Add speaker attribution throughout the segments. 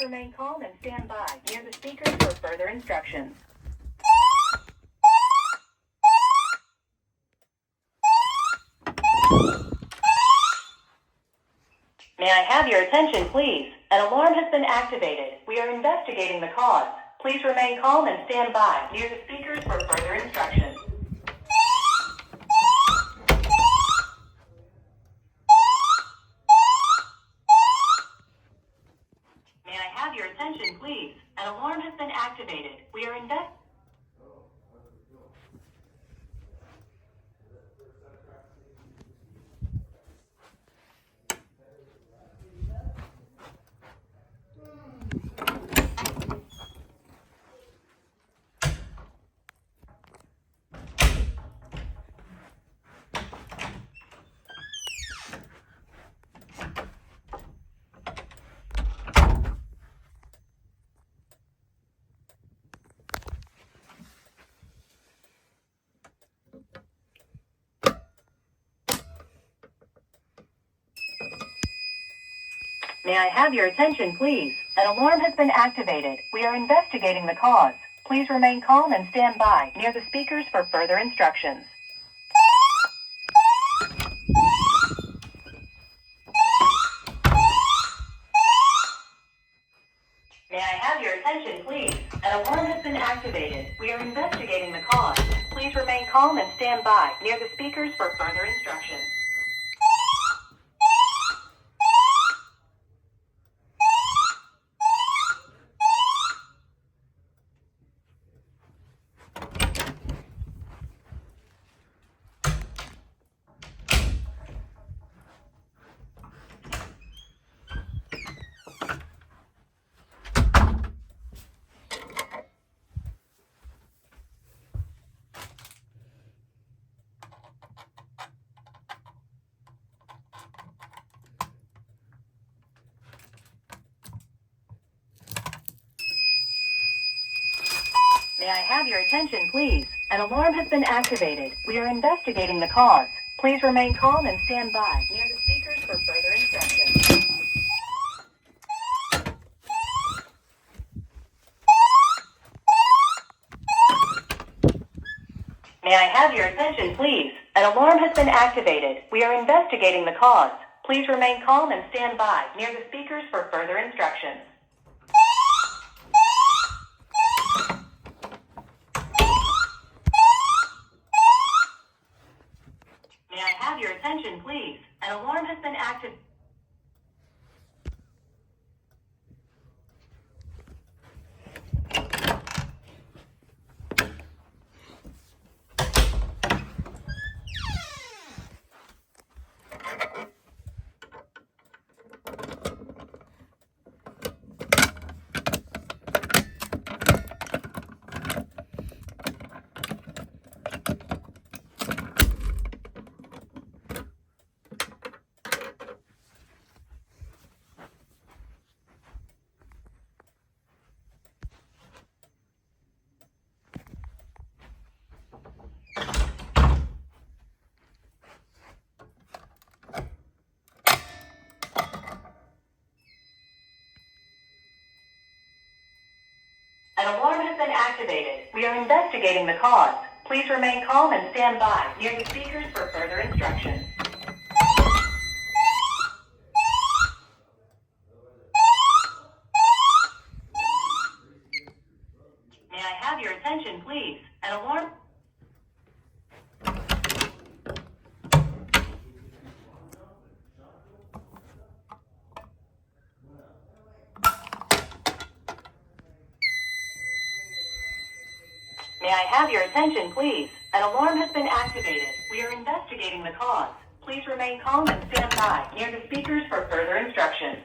Speaker 1: remain calm and stand by near the speakers for further instructions. May I have your attention, please? An alarm has been activated. We are investigating the cause. Please remain calm and stand by near the speakers for further instructions. May I have your attention, please? An alarm has been activated. We are investigating. May I have your attention, please? An alarm has been activated. We are investigating the cause. Please remain calm and stand by near the speakers for further instructions. May I have your attention, please? An alarm has been activated. We are investigating the cause. Please remain calm and stand by near the speakers for further instructions. May I have your attention, please? An alarm has been activated. We are investigating the cause. Please remain calm and stand by near the speakers for further instructions. May I have your attention, please? An alarm has been activated. We are investigating the cause. Please remain calm and stand by near the speakers for further instructions. May I have your attention, please? An alarm has been activated. An alarm has been activated. We are investigating the cause. Please remain calm and stand by near the speakers for further instructions. May I have your attention, please? An alarm... May I have your attention, please? An alarm has been activated. We are investigating the cause. Please remain calm and stand by near the speakers for further instructions.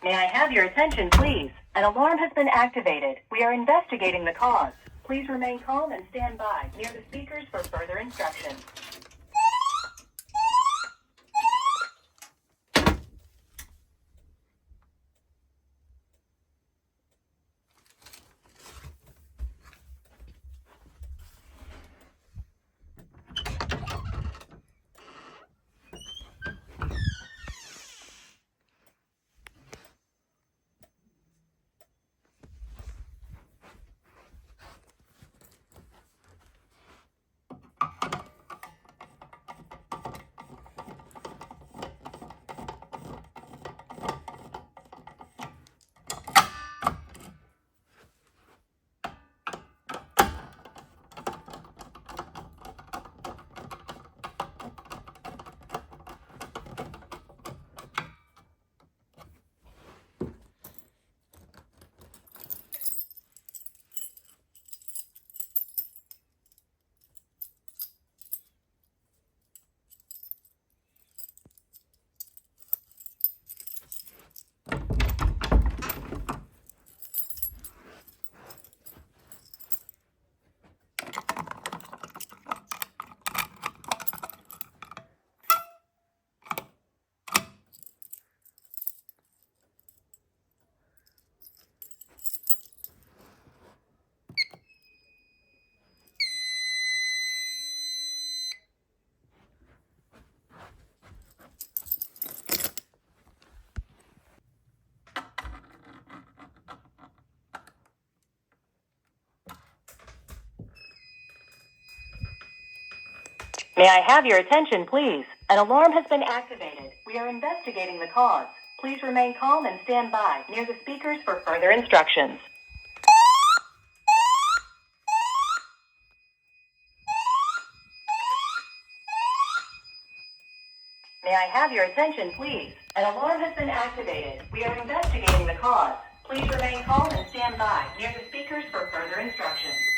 Speaker 1: May I have your attention, please? An alarm has been activated. We are investigating the cause. Please remain calm and stand by near the speakers for further instructions. May I have your attention, please? An alarm has been activated. We are investigating the cause. Please remain calm and stand by near the speakers for further instructions. May I have your attention, please? An alarm has been activated. We are investigating the cause. Please remain calm and stand by near the speakers for further instructions.